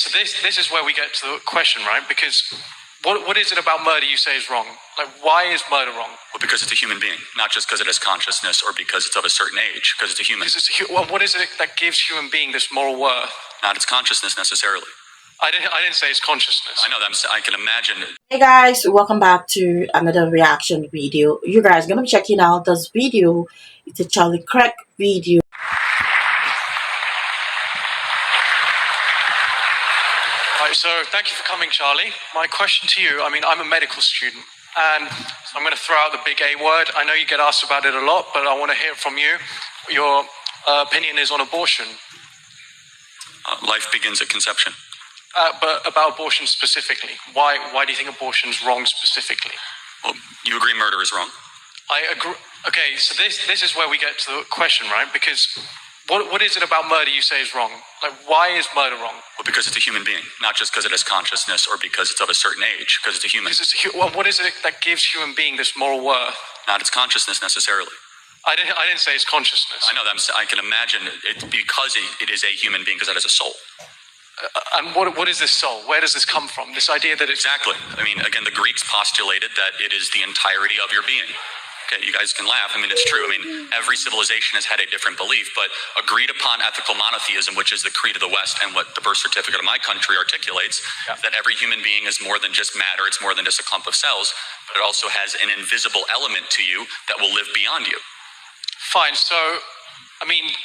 So this is where we get to the question, right? Because what is it about murder you say is wrong? Like, why is murder wrong? Well, because it's a human being, not just because it has consciousness or because it's of a certain age, because it's a human. Well, what is it that gives human being this moral worth? Not its consciousness necessarily. I didn't say it's consciousness. I know that. I can imagine. Hey guys, welcome back to another reaction video. You guys gonna be checking out this video. It's a Charlie Kirk video. Right, so thank you for coming, Charlie. My question to you, I'm a medical student, and so I'm going to throw out the big A word. I know you get asked about it a lot, but I want to hear from you. Your opinion is on abortion. Life begins at conception. But about abortion specifically, why do you think abortion's wrong specifically? Well, you agree murder is wrong? I agree. Okay, so this is where we get to the question, right? Because what is it about murder you say is wrong? Like, why is murder wrong? Well, because it's a human being, not just because it has consciousness or because it's of a certain age, because it's a human. Well, what is it that gives human being this moral worth? Not its consciousness necessarily. I didn't say it's consciousness. I know that. I can imagine it because it is a human being, because it has a soul. And what is this soul? Where does this come from? This idea that it's... Exactly. I mean, again, the Greeks postulated that it is the entirety of your being. Okay, you guys can laugh. I mean, it's true. I mean, every civilization has had a different belief, but agreed upon ethical monotheism, which is the creed of the West and what the birth certificate of my country articulates, that every human being is more than just matter. It's more than just a clump of cells, but it also has an invisible element to you that will live beyond you. Fine. So,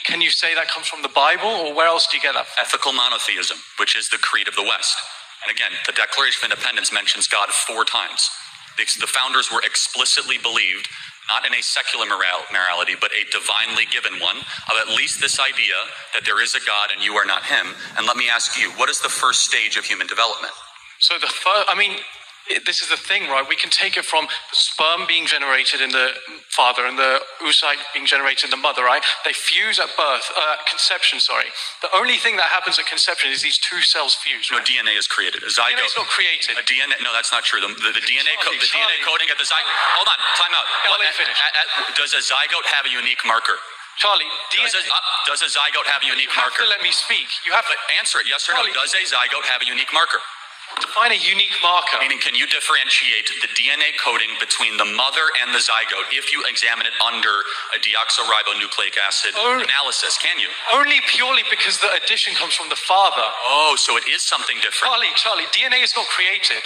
can you say that comes from the Bible, or where else do you get that from? Ethical monotheism, which is the creed of the West. And again, the Declaration of Independence mentions God 4 times. The founders were explicitly believed, not in a secular morality, but a divinely given one, of at least this idea that there is a God and you are not him. And let me ask you, what is the first stage of human development? So this is the thing, right? We can take it from the sperm being generated in the father and the oocyte being generated in the mother, right? They fuse at birth, conception, sorry. The only thing that happens at conception is these 2 cells fuse. Right? No, DNA is created. A zygote. DNA is not created. A DNA, no, that's not true. The DNA coding at the zygote. Hold on, time out. I'll let you finish. Does a zygote have a unique marker? Charlie, does a zygote have a unique marker? You have to let me speak. You have to answer it, yes or no. Does a zygote have a unique marker? Define a unique marker. Meaning, can you differentiate the DNA coding between the mother and the zygote if you examine it under a deoxyribonucleic acid analysis? Can you? Only purely because the addition comes from the father. Oh, so it is something different. Charlie, DNA is not created.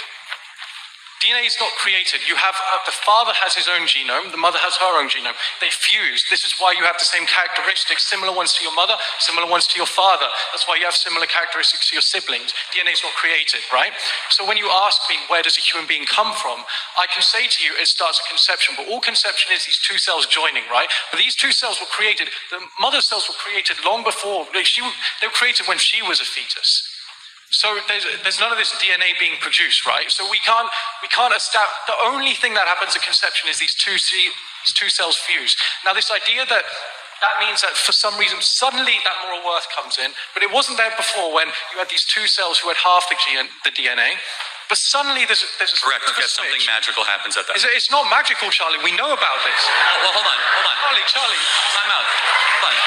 DNA is not created. You have the father has his own genome, the mother has her own genome. They fuse. This is why you have the same characteristics, similar ones to your mother, similar ones to your father. That's why you have similar characteristics to your siblings. DNA is not created, right? So when you ask me, where does a human being come from? I can say to you, it starts at conception, but all conception is these 2 cells joining, right? But these 2 cells were created, the mother cells were created long before, they were created when she was a fetus. So there's none of this DNA being produced, right? So we can't establish. The only thing that happens at conception is these two cells fuse. Now, this idea that means that for some reason suddenly that moral worth comes in, but it wasn't there before when you had these 2 cells who had half the DNA. But suddenly there's a correct. Yes, something magical happens at that. It's not magical, Charlie. We know about this. Well, hold on. Charlie, time out. Hold on.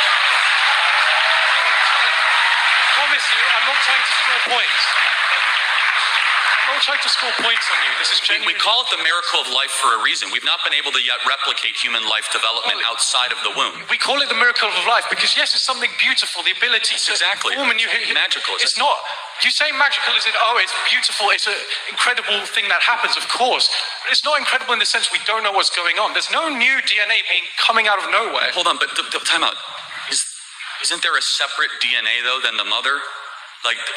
I promise you, I'm not trying to score points. I'm not trying to score points on you. This is genuine. We call it the miracle of life for a reason. We've not been able to yet replicate human life development outside of the womb. We call it the miracle of life because, yes, it's something beautiful, the ability to form a new... Magical. It's not... You say magical, is it, it's beautiful, it's an incredible thing that happens, of course. But it's not incredible in the sense we don't know what's going on. There's no new DNA coming out of nowhere. Hold on, but time out. Isn't there a separate DNA, though, than the mother?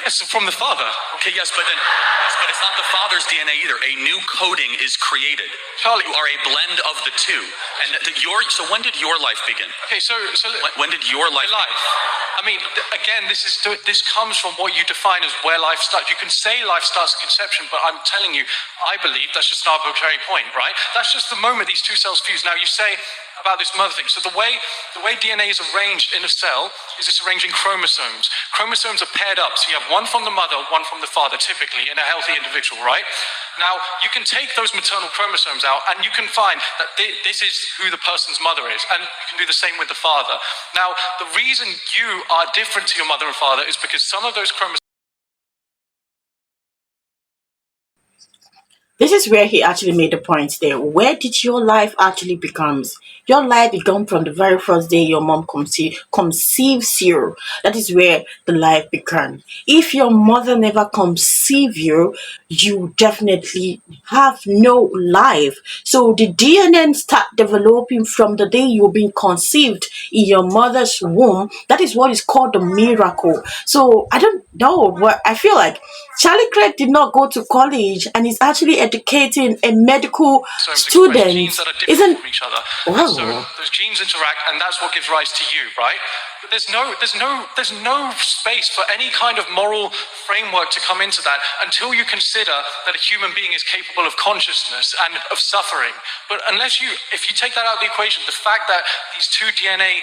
Yes, from the father. Okay, yes, but it's not the father's DNA either. A new coding is created. Charlie, you are a blend of the 2. And so when did your life begin? Okay, so when did your life begin? Again, this comes from what you define as where life starts. You can say life starts at conception, but I'm telling you, I believe that's just an arbitrary point, right? That's just the moment these 2 cells fuse. Now, you say about this mother thing. So the way DNA is arranged in a cell is it's arranged in chromosomes. Chromosomes are paired up. So you have one from the mother, one from the father, typically, in a healthy individual, right? Now, you can take those maternal chromosomes out and you can find that this is who the person's mother is. And you can do the same with the father. Now, the reason you are different to your mother and father is because some of those chromosomes This is where he actually made the point there. Where did your life actually becomes? Your life began from the very first day your mom conceives you. That is where the life began. If your mother never conceived you, you definitely have no life. So the DNA start developing from the day you're being conceived in your mother's womb. That is what is called the miracle. So I don't know, but I feel like Charlie Craig did not go to college and is actually educating a medical chromosomes express student. genes that are different Isn't from each other. And so wow? those genes interact, and that's what gives rise to you, right? But there's no space for any kind of moral framework to come into that until you consider that a human being is capable of consciousness and of suffering. But if you take that out of the equation, the fact that these two DNA,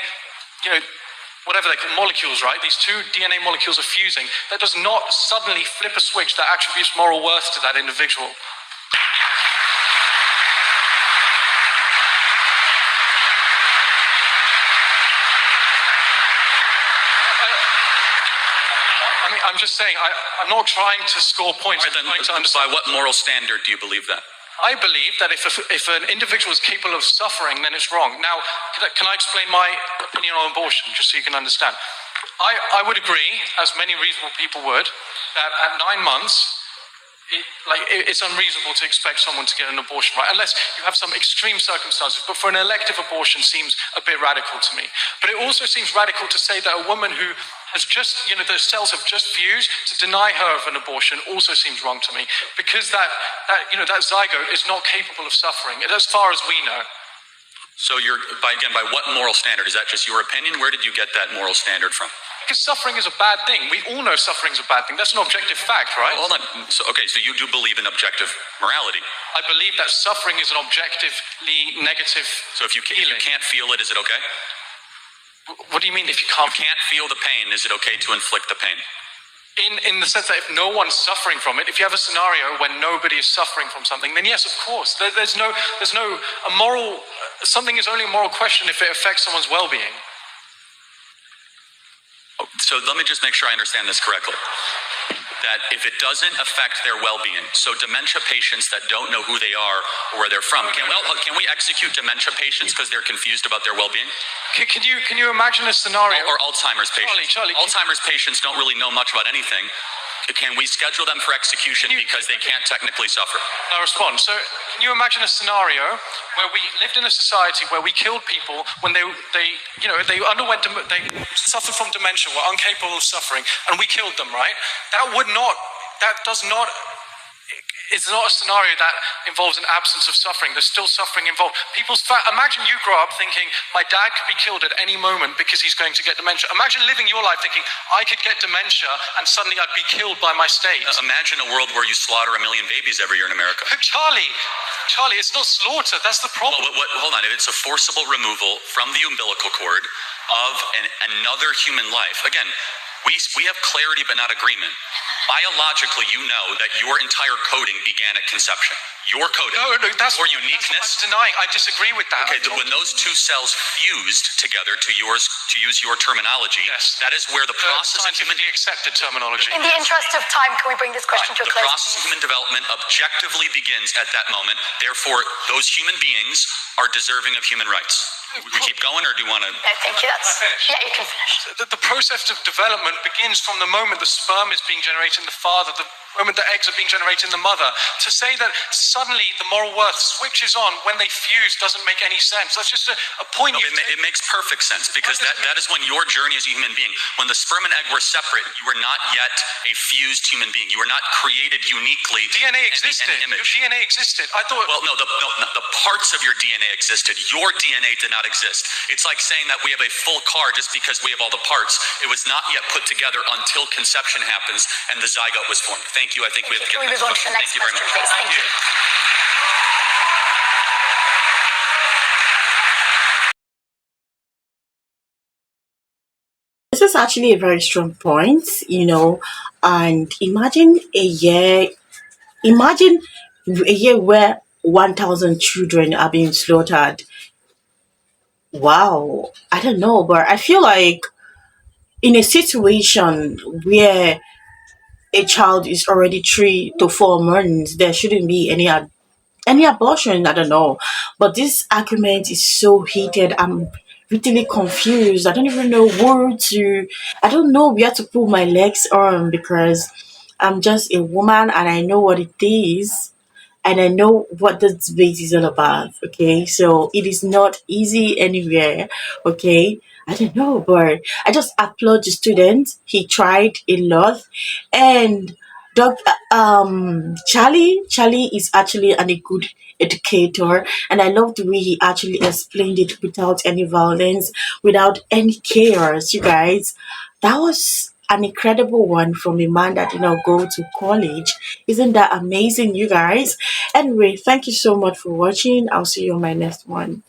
you know, whatever they call molecules, right? These two DNA molecules are fusing. That does not suddenly flip a switch that attributes moral worth to that individual. I mean, I'm just saying, I'm not trying to score points. Right, then, I'm trying to understand. by what moral standard do you believe that? I believe that if an individual is capable of suffering, then it's wrong. Now, can I explain my opinion on abortion, just so you can understand? I would agree, as many reasonable people would, that at 9 months, it's unreasonable to expect someone to get an abortion, right? Unless you have some extreme circumstances. But for an elective abortion seems a bit radical to me. But it also seems radical to say that a woman who has just, the cells have just fused, to deny her of an abortion also seems wrong to me. Because that zygote is not capable of suffering, as far as we know. So by what moral standard? Is that just your opinion? Where did you get that moral standard from? Because suffering is a bad thing. We all know suffering is a bad thing. That's an objective fact, right? Hold on. So you do believe in objective morality? I believe that suffering is an objectively negative. So if you can't feel it, is it okay? What do you mean if you can't? You can't feel the pain, is it okay to inflict the pain? In the sense that if no one's suffering from it, if you have a scenario when nobody is suffering from something, then yes, of course. Something is only a moral question if it affects someone's well-being. So let me just make sure I understand this correctly. That if it doesn't affect their well-being, so dementia patients that don't know who they are or where they're from, can we execute dementia patients because they're confused about their well-being? Can you imagine a scenario? Or Alzheimer's patients. Charlie, Alzheimer's patients don't really know much about anything. Can we schedule them for execution because they can't technically suffer? I'll respond. So, can you imagine a scenario where we lived in a society where we killed people when they suffered from dementia, were incapable of suffering, and we killed them, right? It's not a scenario that involves an absence of suffering. There's still suffering involved. Imagine you grow up thinking, my dad could be killed at any moment because he's going to get dementia. Imagine living your life thinking, I could get dementia and suddenly I'd be killed by my state. Imagine a world where you slaughter 1 million babies every year in America. Charlie, it's not slaughter. That's the problem. Hold on. If it's a forcible removal from the umbilical cord of another human life, again, we have clarity but not agreement. Biologically, you know that your entire coding began at conception. Your coding, that's your uniqueness. That's what I'm denying. I disagree with that. Okay, when those two cells fused together, to use your terminology, yes, that is where the process of scientifically accepted terminology. In the interest of time, can we bring this question to a close? The process of human development objectively begins at that moment. Therefore, those human beings are deserving of human rights. We keep going, or do you want to? No, thank you. Yeah, you can finish. The process of development begins from the moment the sperm is being generated in the father, the moment the eggs are being generated in the mother. To say that suddenly the moral worth switches on when they fuse doesn't make any sense. That's just a point. No, it makes perfect sense, because that is when your journey as a human being, when the sperm and egg were separate, you were not yet a fused human being. You were not created uniquely. DNA existed. Your DNA existed. I thought. Well, no, the parts of your DNA existed. Your DNA did not exist. It's like saying that we have a full car just because we have all the parts. It was not yet put together until conception happens and the zygote was formed. Thank you. I think we have to get Can we move on to the next question, please? Thank you. This is actually a very strong point, and imagine a year where 1,000 children are being slaughtered. Wow, I don't know, but I feel like in a situation where a child is already 3 to 4 months, there shouldn't be any abortion. I don't know, but this argument is so heated. I'm really confused. I don't even know where to. I don't know where to put my legs on, because I'm just a woman and I know what it is, and I know what this debate is all about. Okay, so it is not easy anywhere. Okay, I don't know, but I just applaud the student. He tried a lot, and Doc, Charlie is actually a good educator, and I love the way he actually explained it without any violence, without any chaos. You guys, that was an incredible one from a man that did not go to college. Isn't that amazing, you guys? Anyway, thank you so much for watching. I'll see you on my next one.